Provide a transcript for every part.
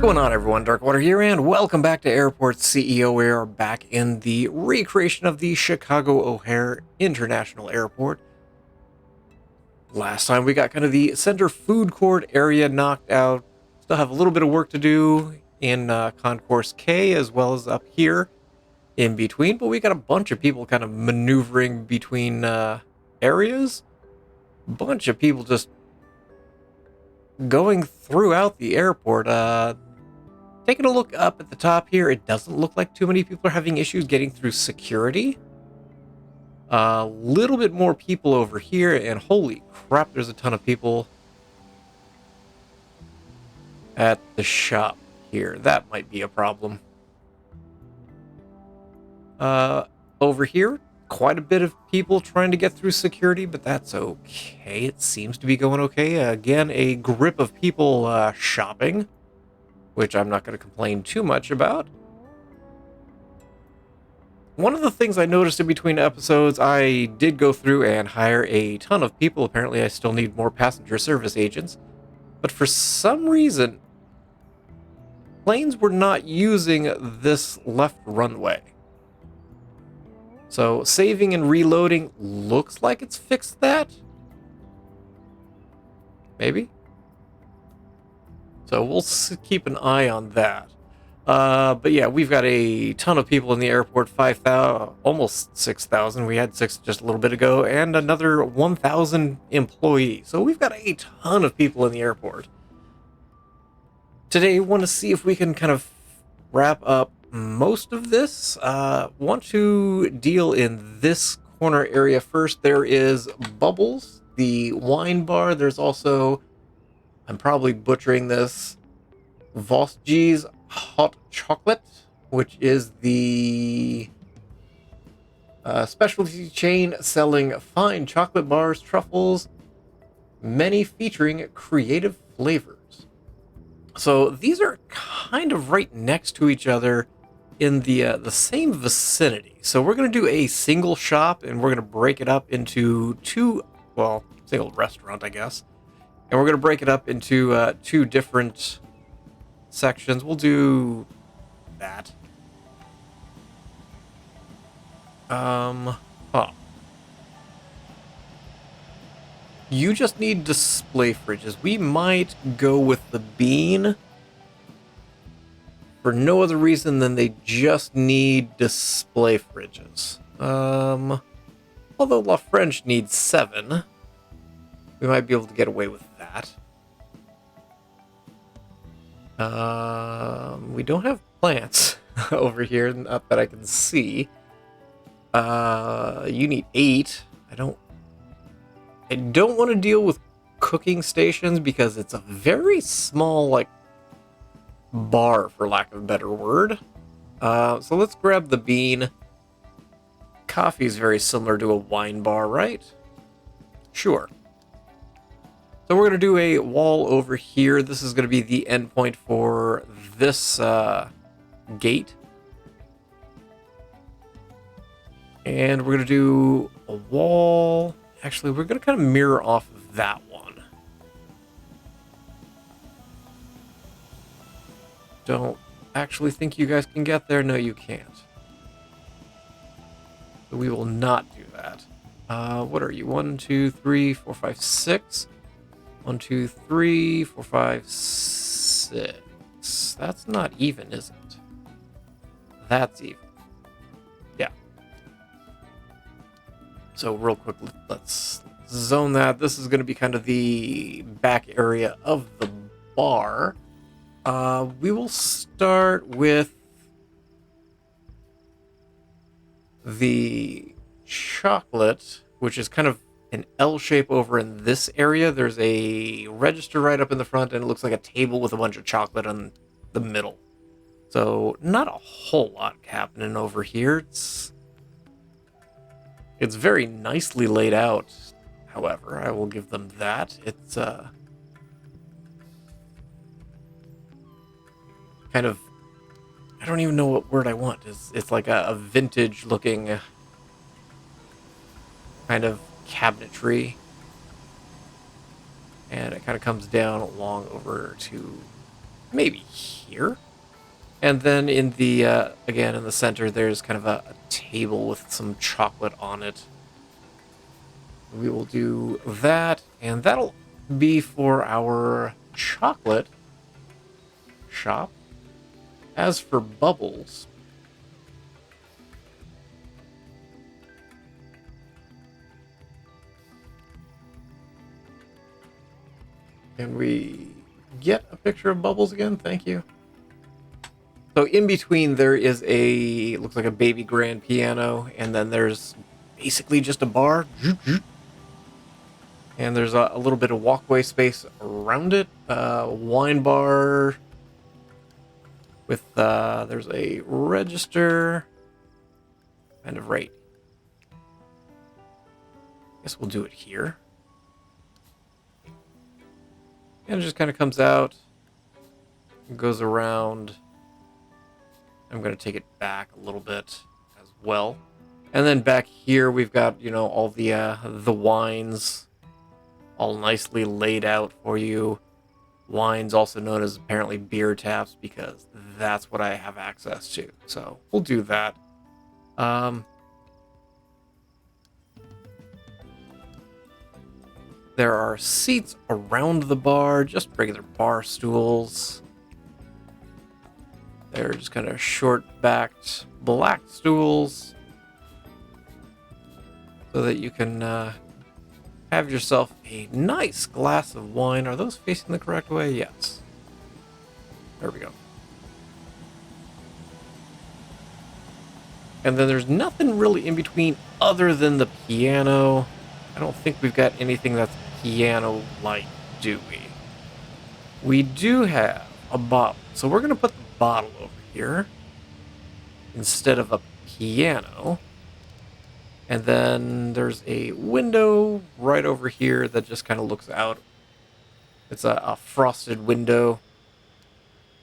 going on, everyone? Darkwater here, and welcome back to Airport CEO. We are back in the recreation of the Chicago O'Hare International Airport. Last time we got kind of the center food court area knocked out. Still have a little bit of work to do in Concourse K as well as up here in between, but we got a bunch of people kind of maneuvering between areas. Bunch of people just going throughout the airport. Taking a look up at the top here, it doesn't look like too many people are having issues getting through security. A little bit more people over here, and holy crap, there's a ton of people at the shop here. That might be a problem. Over here, quite a bit of people trying to get through security, but that's okay. It seems to be going okay. Again, a grip of people shopping, which I'm not going to complain too much about. One of the things I noticed in between episodes, I did go through and hire a ton of people. Apparently, I still need more passenger service agents. But for some reason, planes were not using this left runway. So saving and reloading looks like it's fixed that. Maybe. So we'll keep an eye on that. But yeah, we've got a ton of people in the airport, 5,000, almost 6,000. We had 6 just a little bit ago, and another 1,000 employees. So we've got a ton of people in the airport. Today, want to see if we can kind of wrap up most of this. Want to deal in this corner area first. There is Bubbles, the wine bar. There's also, I'm probably butchering this, Vosji's hot chocolate, which is the specialty chain selling fine chocolate bars, truffles, many featuring creative flavors. So these are kind of right next to each other in the same vicinity. So we're going to do a single shop, and we're going to break it up into single restaurant, I guess. And we're going to break it up into 2 different sections. We'll do that. You just need display fridges. We might go with the bean for no other reason than they just need display fridges. Although La French needs 7, we might be able to get away with that. We don't have plants over here, not that I can see. You need 8. I don't want to deal with cooking stations because it's a very small, bar, for lack of a better word. So let's grab the bean. Coffee is very similar to a wine bar, right? Sure. So we're going to do a wall over here. This is going to be the endpoint for this gate. And we're going to do a wall. Actually, we're going to kind of mirror off of that one. Don't actually think you guys can get there. No, you can't. So we will not do that. What are you? 1, 2, 3, 4, 5, 6. 1, 2, 3, 4, 5, 6. That's not even, is it? That's even. Yeah. So real quick, let's zone that. This is going to be kind of the back area of the bar. We will start with the chocolate, which is kind of an L shape over in this area. There's a register right up in the front, and it looks like a table with a bunch of chocolate in the middle. So not a whole lot happening over here. It's very nicely laid out, however. I will give them that. It's kind of, I don't even know what word I want. It's like a vintage looking kind of cabinetry, and it kind of comes down along over to maybe here. And then in the, again, in the center, there's kind of a table with some chocolate on it. We will do that, and that'll be for our chocolate shop. As for bubbles, can we get a picture of bubbles again? Thank you. So in between there is looks like a baby grand piano, and then there's basically just a bar. And there's a little bit of walkway space around it. Wine bar with, there's a register kind of right. Guess we'll do it here. And it just kind of comes out, goes around. I'm going to take it back a little bit as well. And then back here we've got, all the wines all nicely laid out for you. Wines also known as apparently beer taps, because that's what I have access to. So we'll do that. There are seats around the bar, just regular bar stools. They're just kind of short-backed black stools, so that you can have yourself a nice glass of wine. Are those facing the correct way? Yes. There we go. And then there's nothing really in between other than the piano. I don't think we've got anything that's piano-like, do we? We do have a bottle. So we're going to put the bottle over here instead of a piano. And then there's a window right over here that just kind of looks out. It's a frosted window.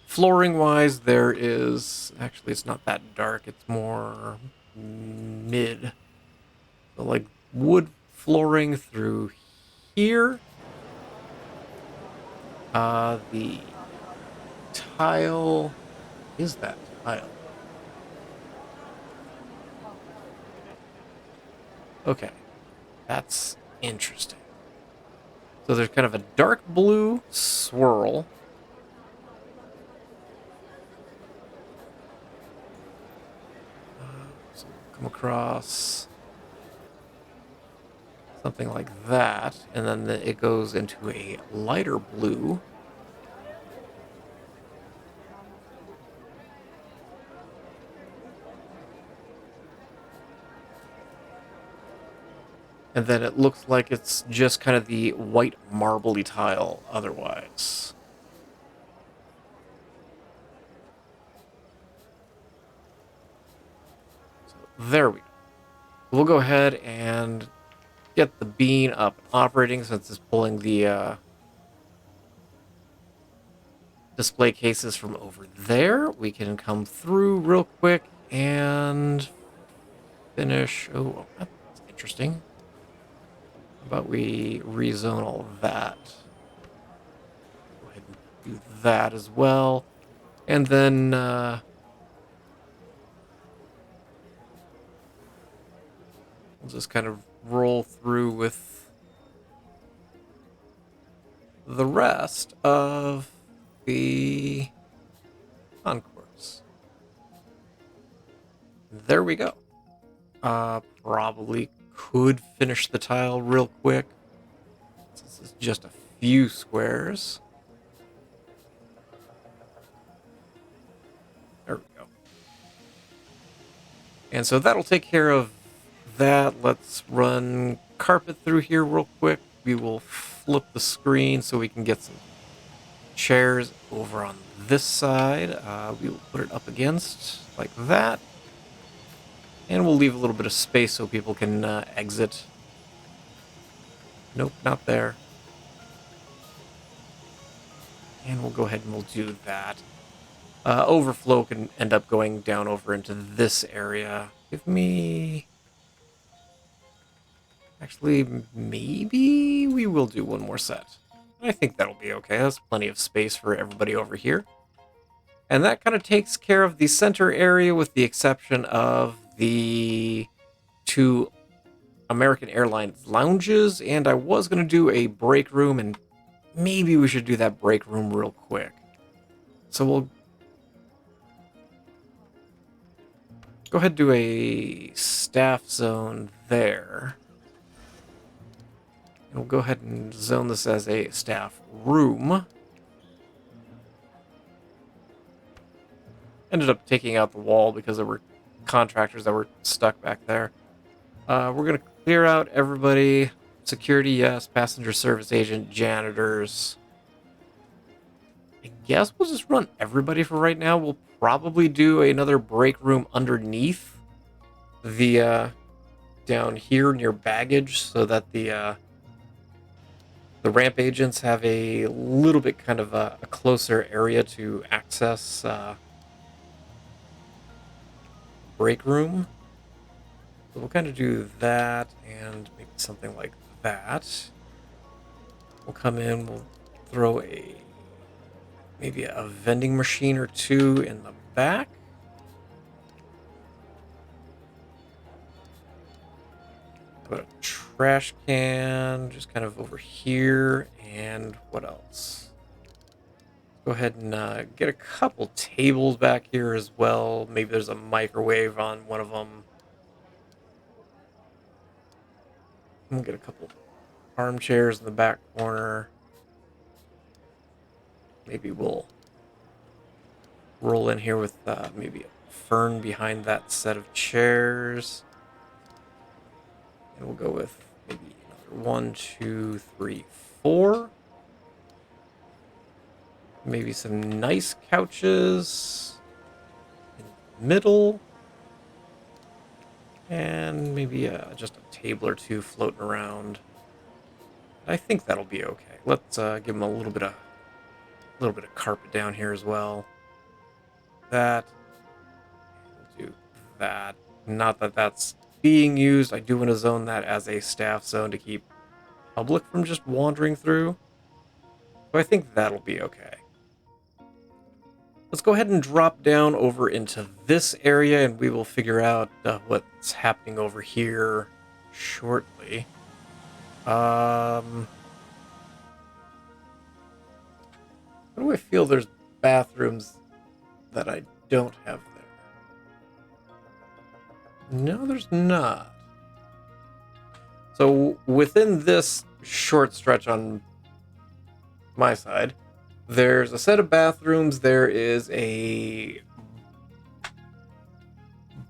Flooring-wise, there is... Actually, it's not that dark. It's more mid. So, like, wood flooring through here. The tile... Is that tile? Okay. That's interesting. So there's kind of a dark blue swirl. So we'll come across something like that, and then it goes into a lighter blue. And then it looks like it's just kind of the white marbly tile otherwise. So there we go. We'll go ahead and get the bean up and operating, since it's pulling the display cases from over there. We can come through real quick and finish. Oh, that's interesting. How about we rezone all of that? Go ahead and do that as well. And then we'll just kind of roll through with the rest of the concourse. There we go. Probably could finish the tile real quick. This is just a few squares. There we go. And so that'll take care of that. Let's run carpet through here real quick. We will flip the screen so we can get some chairs over on this side. We will put it up against like that. And we'll leave a little bit of space so people can exit. Nope, not there. And we'll go ahead and we'll do that. Overflow can end up going down over into this area. Give me... Actually, maybe we will do one more set. I think that'll be okay. That's plenty of space for everybody over here. And that kind of takes care of the center area with the exception of the two American Airlines lounges. And I was going to do a break room, and maybe we should do that break room real quick. So we'll go ahead and do a staff zone there. And we'll go ahead and zone this as a staff room. Ended up taking out the wall because there were contractors that were stuck back there. We're going to clear out everybody. Security, yes. Passenger service agent, janitors. I guess we'll just run everybody for right now. We'll probably do another break room underneath the down here near baggage so that the ramp agents have a little bit kind of a closer area to access break room. So we'll kind of do that and maybe something like that. We'll come in, we'll throw maybe a vending machine or two in the back. Put a trash can just kind of over here. And what else? Go ahead and get a couple tables back here as well. Maybe there's a microwave on one of them. We'll get a couple armchairs in the back corner. Maybe we'll roll in here with maybe a fern behind that set of chairs. And we'll go with maybe another 1, 2, 3, 4. Maybe some nice couches in the middle. And maybe just a table or two floating around. I think that'll be okay. Let's give them a little bit of carpet down here as well. That. We'll do that. Not that that's being used. I do want to zone that as a staff zone to keep public from just wandering through. So I think that'll be okay. Let's go ahead and drop down over into this area, and we will figure out what's happening over here shortly. How do I feel there's bathrooms that I don't have there? No, there's not. So within this short stretch on my side, there's a set of bathrooms. There is a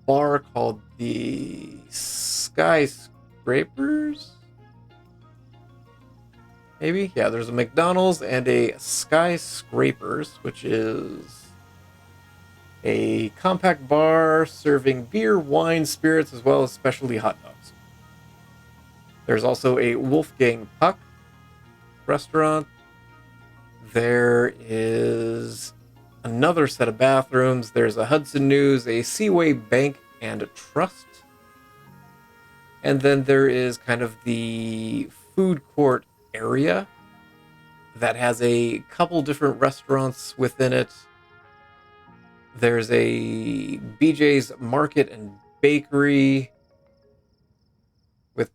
bar called the Skyscrapers. Maybe? Yeah, there's a McDonald's and a Skyscrapers, which is a compact bar serving beer, wine, spirits, as well as specialty hot dogs. There's also a Wolfgang Puck restaurant. There is another set of bathrooms. There's a Hudson News, a Seaway Bank and Trust. And then there is kind of the food court area that has a couple different restaurants within it. There's a BJ's Market and Bakery with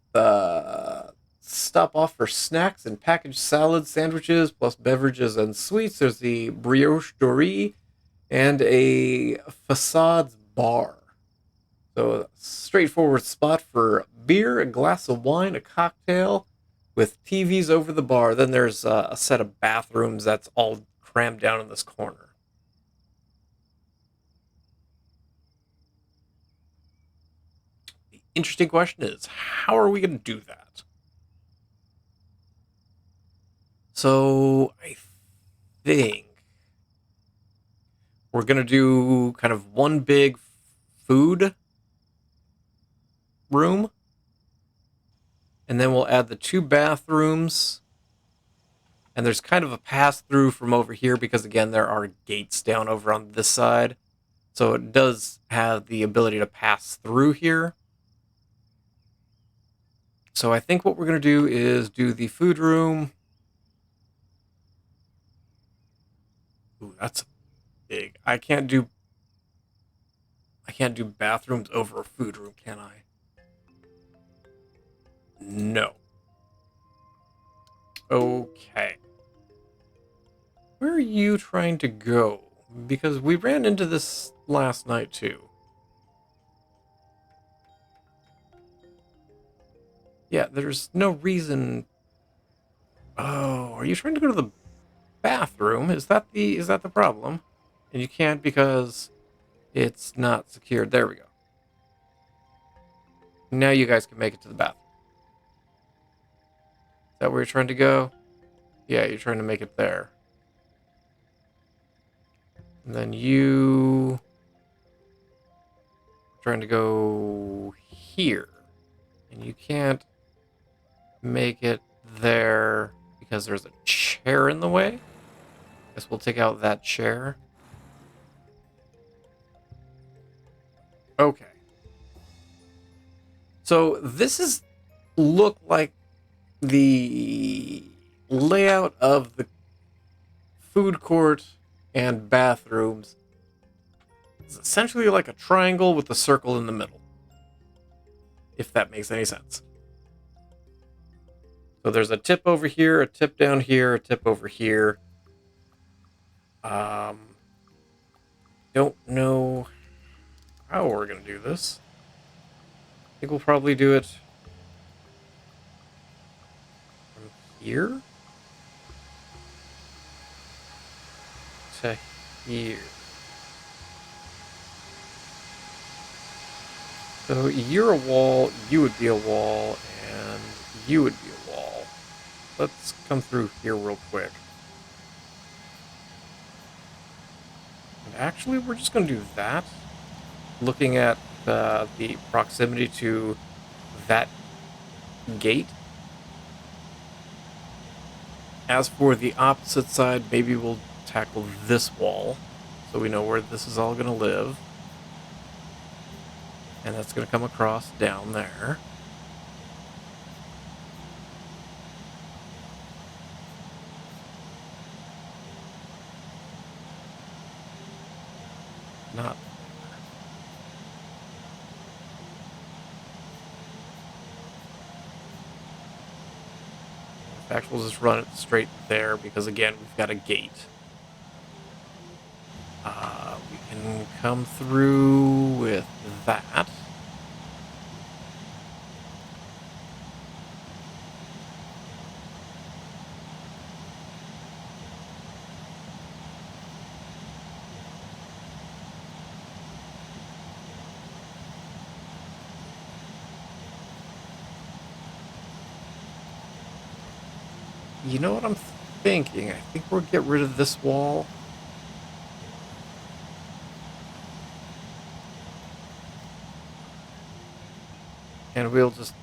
stop off for snacks and packaged salads, sandwiches, plus beverages and sweets. There's the Brioche Dorée and a Facades Bar. So a straightforward spot for beer, a glass of wine, a cocktail, with TVs over the bar. Then there's a set of bathrooms that's all crammed down in this corner. The interesting question is, how are we going to do that? So I think we're going to do kind of one big food room. And then we'll add the 2 bathrooms. And there's kind of a pass-through from over here because, again, there are gates down over on this side. So it does have the ability to pass through here. So I think what we're going to do is do the food room. Ooh, that's a big. I can't do bathrooms over a food room, can I? No. Okay. Where are you trying to go? Because we ran into this last night too. Yeah, there's no reason. Oh, are you trying to go to the bathroom? Is that the problem? And you can't because it's not secured. There we go. Now you guys can make it to the bathroom. Is that where you're trying to go? Yeah, you're trying to make it there. And then you trying to go here. And you can't make it there because there's a chair in the way. Guess we'll take out that chair. Okay. So this is look like the layout of the food court and bathrooms. It's essentially like a triangle with a circle in the middle. If that makes any sense. So there's a tip over here, a tip down here, a tip over here. Don't know how we're going to do this. I think we'll probably do it from here to here. So you're a wall, you would be a wall, and you would be a wall. Let's come through here real quick. And actually, we're just going to do that. Looking at the proximity to that gate. As for the opposite side, maybe we'll tackle this wall so we know where this is all going to live. And that's going to come across down there. Not. In fact, we'll just run it straight there because, again, we've got a gate. We can come through with that. You know what I'm thinking? I think we'll get rid of this wall. And we'll just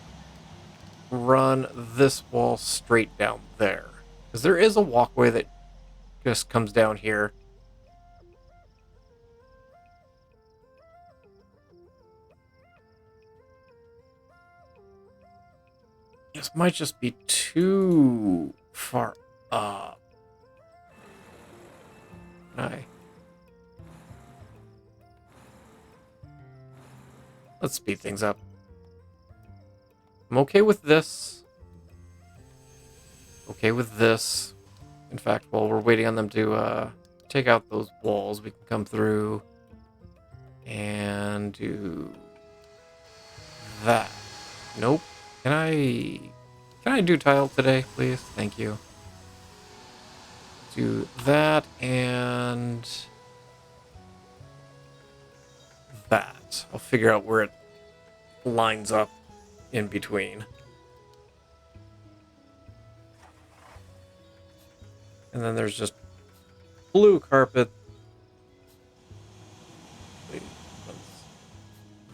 run this wall straight down there. Because there is a walkway that just comes down here. This might just be too far up. Let's speed things up. I'm okay with this. Okay with this. In fact, while we're waiting on them to take out those walls, we can come through and do that. Nope. Can I do tile today, please? Thank you. Do that and that. I'll figure out where it lines up in between. And then there's just blue carpet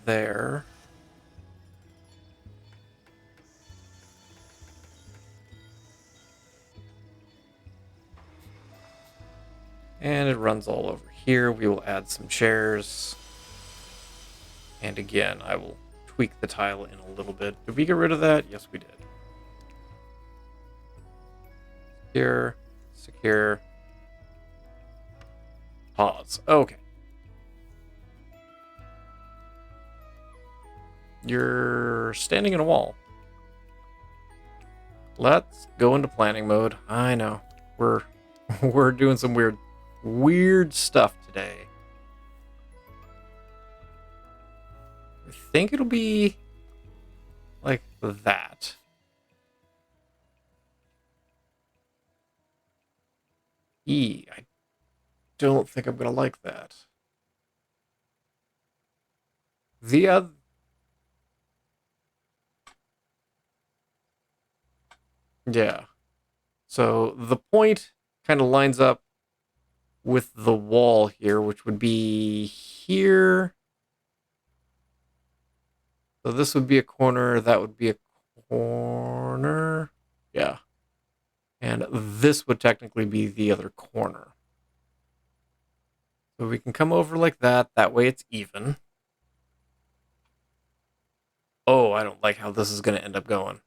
there. And it runs all over here. We will add some chairs. And again, I will tweak the tile in a little bit. Did we get rid of that? Yes, we did. Secure, secure. Pause. Okay. You're standing in a wall. Let's go into planning mode. I know. We're we're doing some weird stuff today. I think it'll be like that. I don't think I'm gonna like that. The other, yeah. So the point kind of lines up with the wall here, which would be here. So this would be a corner, that would be a corner. Yeah. And this would technically be the other corner. So we can come over like that. That way it's even. Oh, I don't like how this is going to end up going.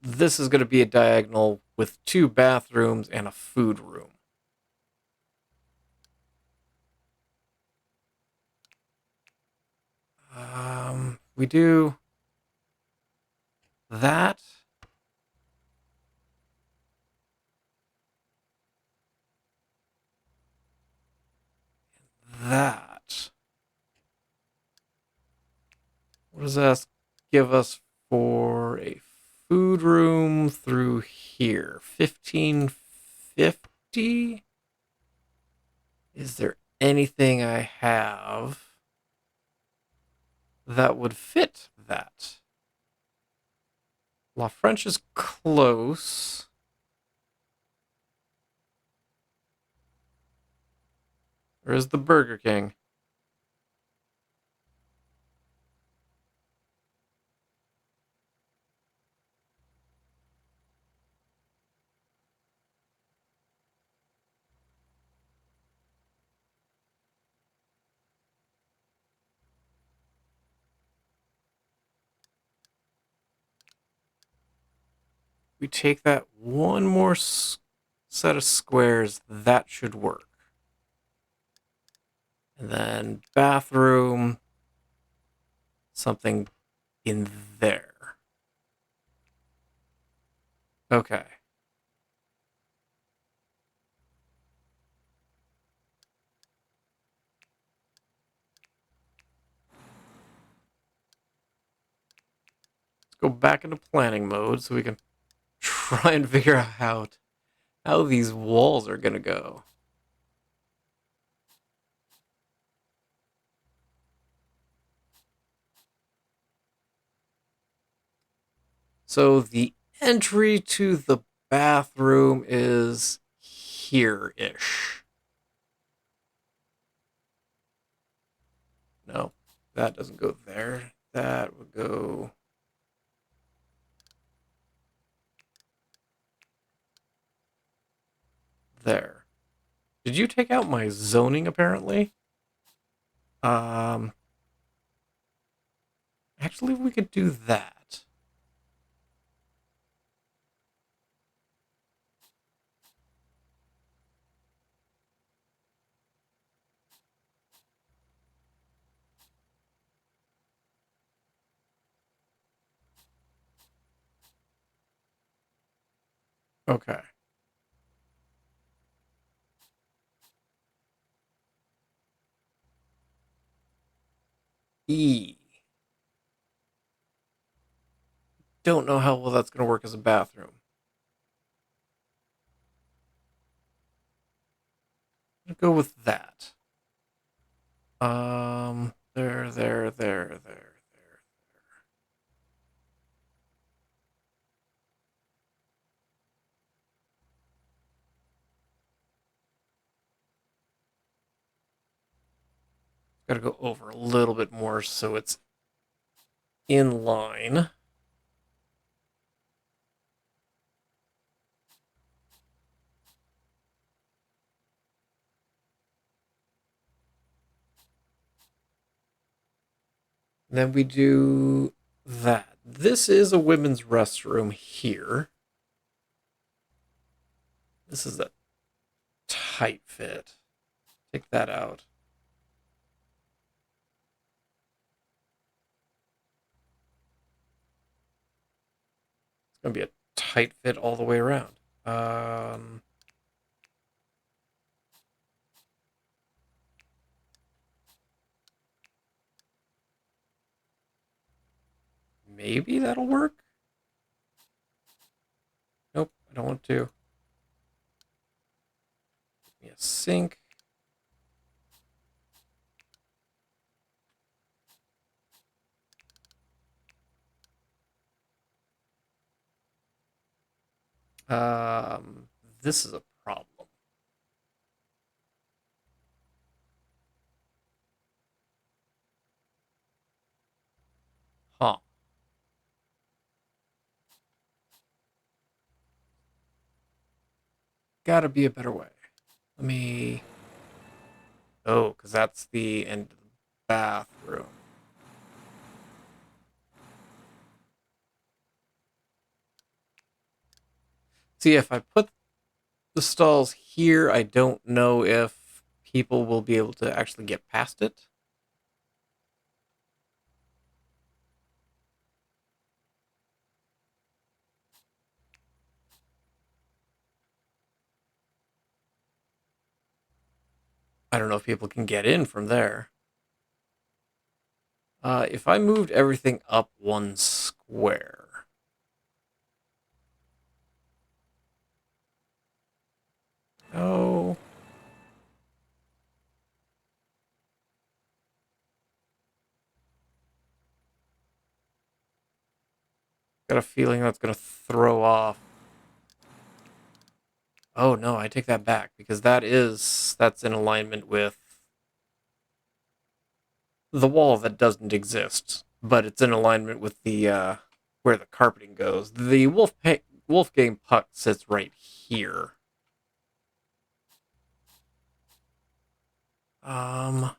This is going to be a diagonal with 2 bathrooms and a food room. We do that. That. What does that give us for a food room through here? 1550? Is there anything I have that would fit that? La French is close. Or is the Burger King? We take that one more set of squares, that should work. And then bathroom, something in there. Okay. Let's go back into planning mode so we can try and figure out how these walls are going to go. So the entry to the bathroom is here-ish. No, that doesn't go there. That would go there. Did you take out my zoning, apparently? Actually, we could do that. Okay. E. Don't know how well that's going to work as a bathroom. I'll go with that. There. Got to go over a little bit more so it's in line. Then we do that. This is a women's restroom here. This is a tight fit. Take that out. It's going to be a tight fit all the way around. Maybe that'll work? Nope, I don't want to. Give me a sink. This is a problem. Huh. Gotta be a better way. Let me... Oh, because that's the end of the bathroom. See, if I put the stalls here, I don't know if people will be able to actually get past it. I don't know if people can get in from there. If I moved everything up one square. Oh. Got a feeling that's going to throw off. Oh no, I take that back because that's in alignment with the wall that doesn't exist, but it's in alignment with the where the carpeting goes. The Wolfgang puck sits right here. Huh.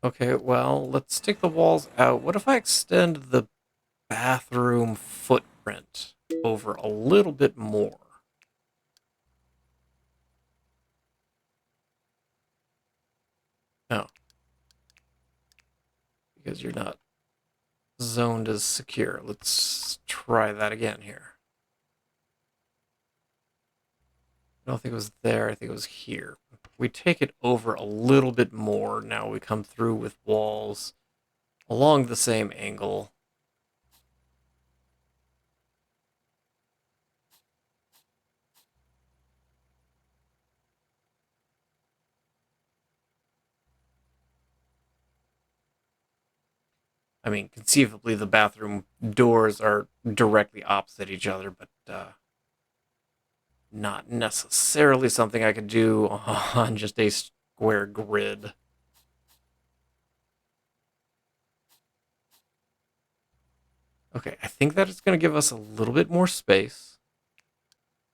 Okay, well, let's take the walls out. What if I extend the bathroom footprint over a little bit more? No, because you're not zoned as secure. Let's try that again here. I don't think it was there. I think it was here. We take it over a little bit more. Now we come through with walls along the same angle. I mean, conceivably, the bathroom doors are directly opposite each other, but not necessarily something I could do on just a square grid. Okay, I think that it's going to give us a little bit more space.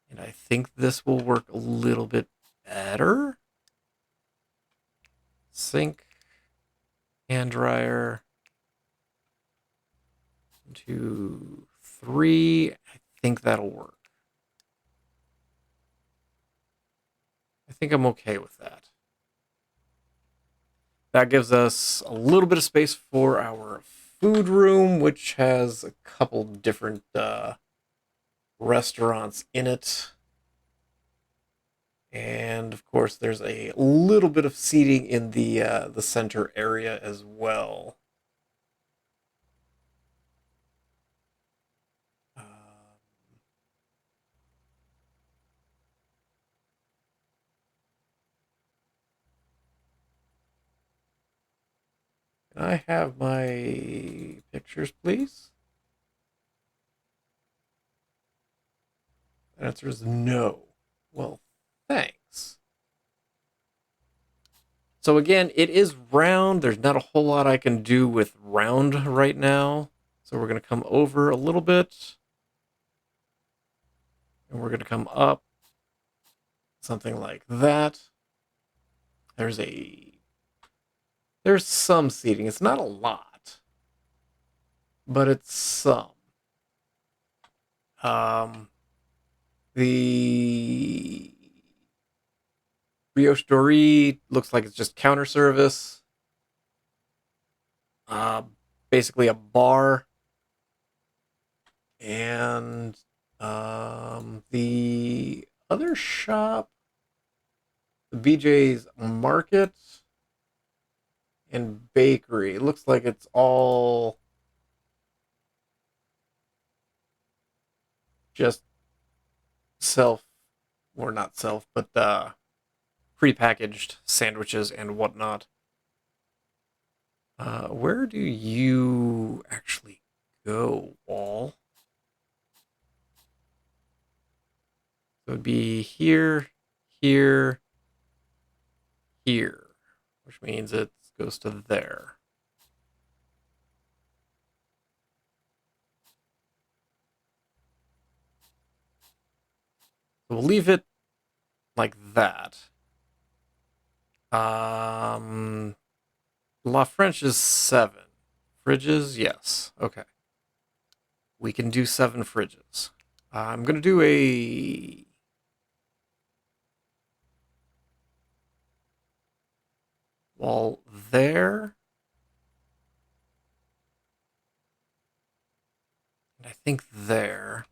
And I think this will work a little bit better. Sink, hand dryer. 1, 2, 3. I think that'll work. I think I'm okay with that. That gives us a little bit of space for our food room, which has a couple different restaurants in it. And of course, there's a little bit of seating in the center area as well. Can I have my pictures, please? The answer is no. Well, thanks. So again, it is round. There's not a whole lot I can do with round right now. So we're going to come over a little bit. And we're going to come up. Something like that. There's some seating. It's not a lot. but it's some. The brioche dory looks like it's just counter service. Uh, Basically a bar. And the other shop, the BJ's Market and Bakery. It looks like it's all just self, or not self, but prepackaged sandwiches and whatnot. Where do you actually go, Wall? So it would be here, here, here, which means it goes to there. So we'll leave it like that. La French is 7. Fridges, yes. Okay. We can do 7 fridges. I'm going to do a wall there. And I think there.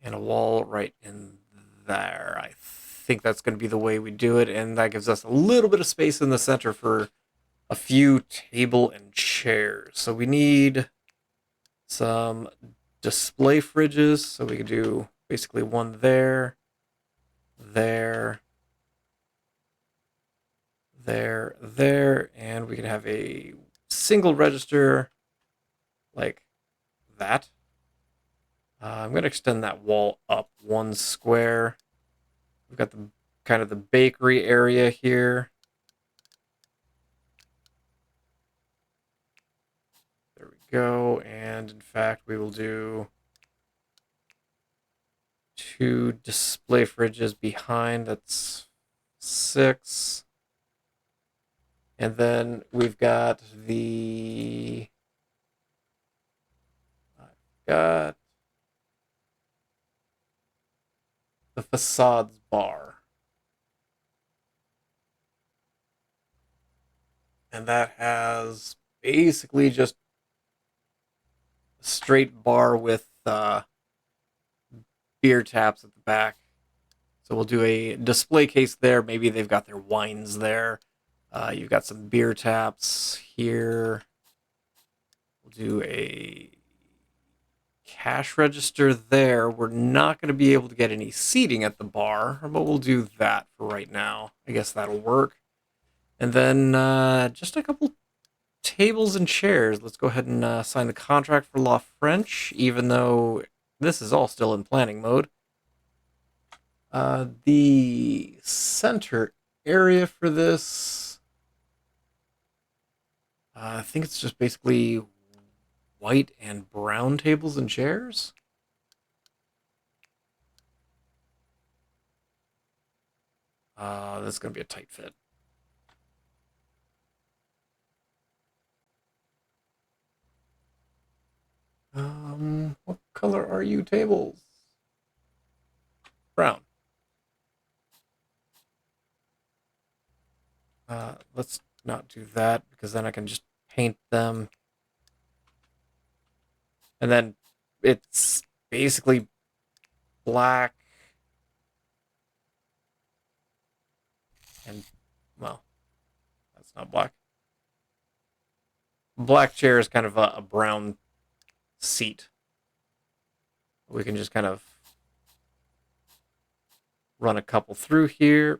And a wall right in there. I think that's going to be the way we do it. And that gives us a little bit of space in the center for a few table and chairs. So we need some display fridges. So we can do basically one there, there, there, and we can have a single register like that. I'm going to extend that wall up 1 square. We've got the kind of the bakery area here. There we go. And in fact, we will do 2 display fridges behind. That's 6. And then we've got the facades bar. And that has basically just a straight bar with beer taps at the back. So we'll do a display case there. Maybe they've got their wines there. You've got some beer taps here. We'll do a cash register there. We're not going to be able to get any seating at the bar, but we'll do that for right now. I guess that'll work. And then just a couple tables and chairs. Let's go ahead and sign the contract for La French, even though this is all still in planning mode. The center area for this, I think it's just basically white and brown tables and chairs. That's going to be a tight fit. What color are you tables? Brown. Let's not do that because then I can just paint them. And then it's basically black and, well, that's not black. Black chair is kind of a brown seat. We can just kind of run a couple through here.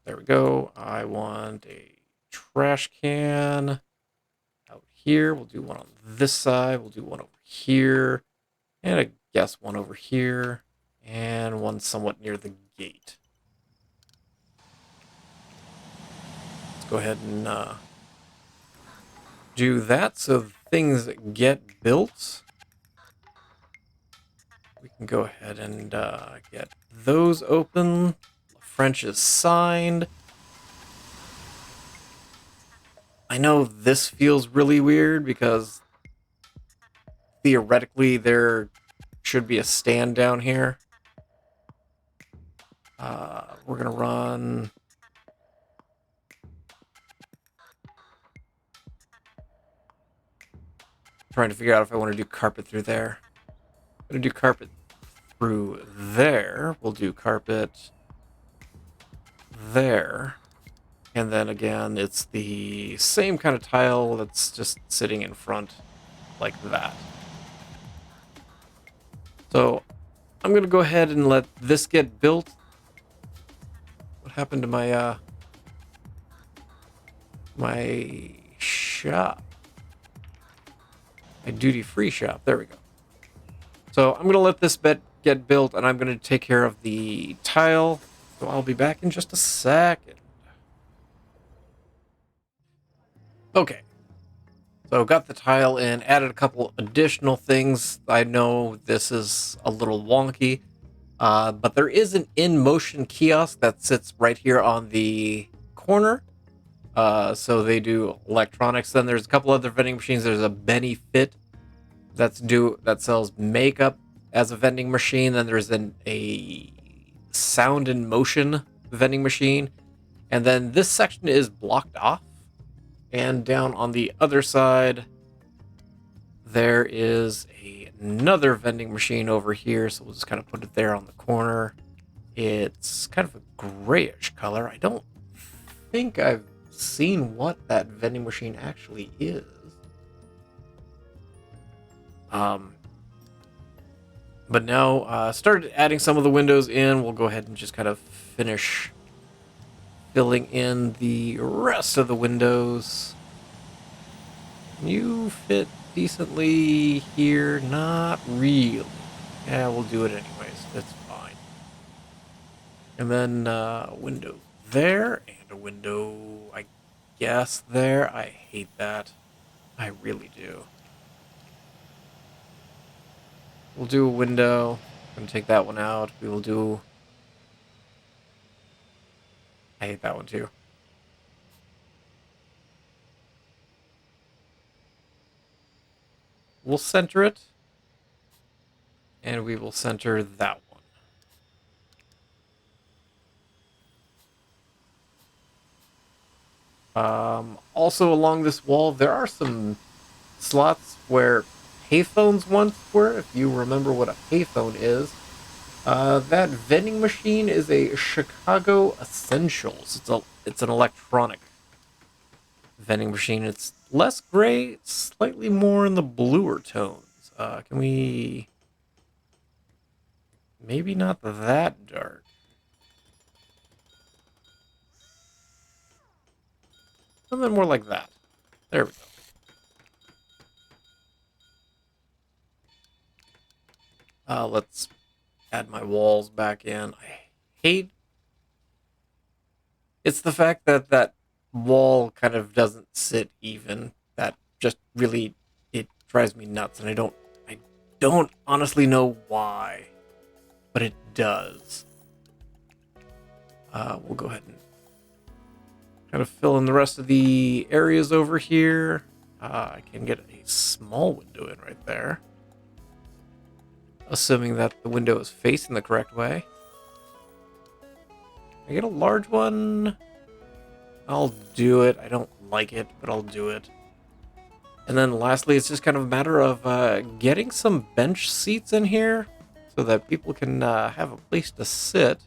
There we go. I want a trash can out here. We'll do one on this side. We'll do one over here. And I guess one over here. And one somewhat near the gate. Let's go ahead and do that so things get built. We can go ahead and get those open. French is signed. I know this feels really weird because theoretically there should be a stand down here. We're gonna run. Trying to figure out if I want to do carpet through there. I'm gonna do carpet through there. We'll do carpet there. And then again, it's the same kind of tile that's just sitting in front like that. So I'm going to go ahead and let this get built. What happened to my my shop? My duty-free shop. There we go. So I'm going to let this bed get built, and I'm going to take care of the tile. So I'll be back in just a second. Okay. So got the tile in, added a couple additional things. I know this is a little wonky, but there is an in-motion kiosk that sits right here on the corner. So they do electronics. Then there's a couple other vending machines. There's a Benefit that sells makeup as a vending machine. Then there's a sound and motion vending machine. And then this section is blocked off. And down on the other side, there is another vending machine over here. So we'll just kind of put it there on the corner. It's kind of a grayish color. I don't think I've seen what that vending machine actually is. But now, started adding some of the windows in. We'll go ahead and just kind of finish filling in the rest of the windows. You fit decently here. Not really. Yeah, we'll do it anyways. That's fine. And then a window there and a window, I guess, there. I hate that. I really do. We'll do a window. I'm going to take that one out. We will do... I hate that one too. We'll center it. And we will center that one. Also along this wall, there are some slots where payphones once were, if you remember what a payphone is. That vending machine is a Chicago Essentials. It's an electronic vending machine. It's less gray, slightly more in the bluer tones. Can we... Maybe not that dark. Something more like that. There we go. Let's add my walls back in. I hate... It's the fact that that wall kind of doesn't sit even. That just really... It drives me nuts, and I don't honestly know why. But it does. We'll go ahead and kind of fill in the rest of the areas over here. I can get a small window in right there. Assuming that the window is facing the correct way. Can I get a large one? I'll do it. I don't like it, but I'll do it. And then lastly, it's just kind of a matter of getting some bench seats in here so that people can have a place to sit.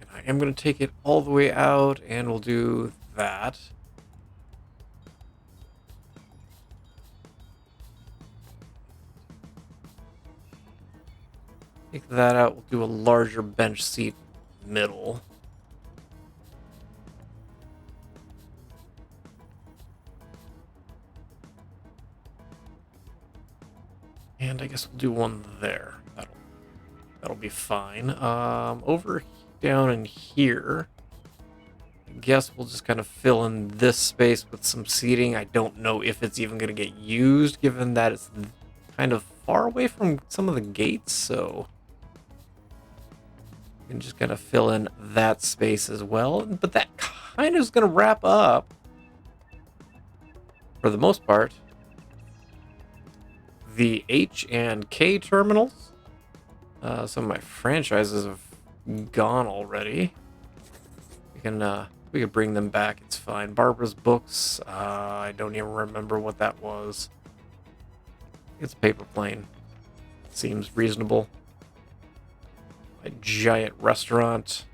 And I am going to take it all the way out, and we'll do that. Take that out. We'll do a larger bench seat middle. And I guess we'll do one there. That'll be fine. Over down in here, I guess we'll just kind of fill in this space with some seating. I don't know if it's even going to get used, given that it's kind of far away from some of the gates, so And just gonna fill in that space as well. But that kind of is gonna wrap up, for the most part, the H and K terminals. Some of my franchises have gone already. We can bring them back. It's fine. Barbara's books. I don't even remember what that was. It's a paper plane. Seems reasonable. A giant restaurant.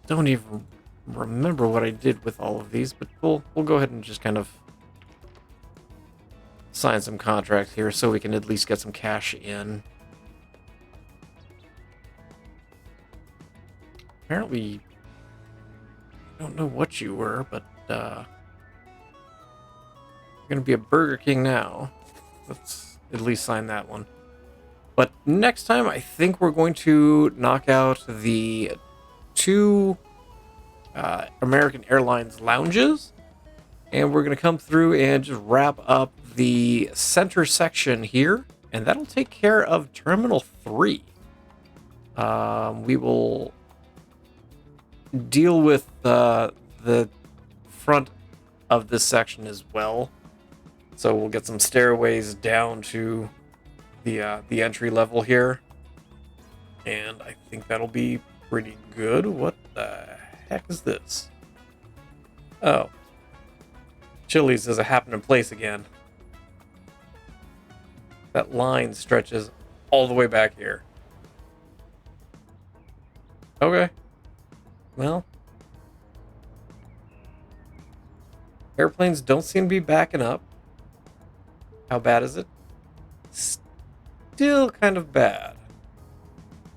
Don't even remember what I did with all of these, but we'll go ahead and just kind of sign some contracts here so we can at least get some cash in. Apparently, I don't know what you were, but you're gonna be a Burger King now. Let's at least sign that one. But next time, I think we're going to knock out the 2 American Airlines lounges, and we're going to come through and just wrap up the center section here, and that'll take care of Terminal 3. We will deal with the front of this section as well. So we'll get some stairways down to the entry level here, and I think that'll be pretty good. What the heck is this? Oh, Chili's is a happening place again. That line stretches all the way back here. Okay. Well, airplanes don't seem to be backing up. How bad is it? Still kind of bad.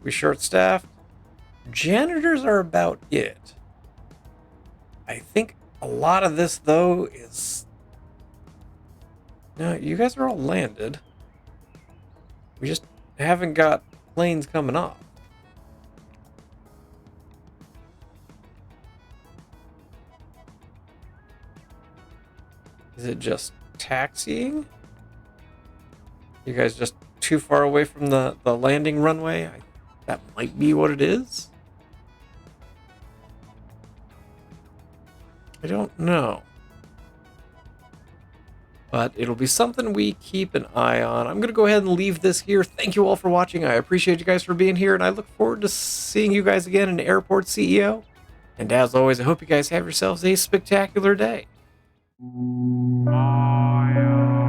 We short-staffed. Janitors are about it. I think a lot of this, though, is... No, you guys are all landed. We just haven't got planes coming off. Is it just taxiing? You guys just too far away from the landing runway? That might be what it is. I don't know. But it'll be something we keep an eye on. I'm going to go ahead and leave this here. Thank you all for watching. I appreciate you guys for being here, and I look forward to seeing you guys again in Airport CEO. And as always, I hope you guys have yourselves a spectacular day. Oh, yeah.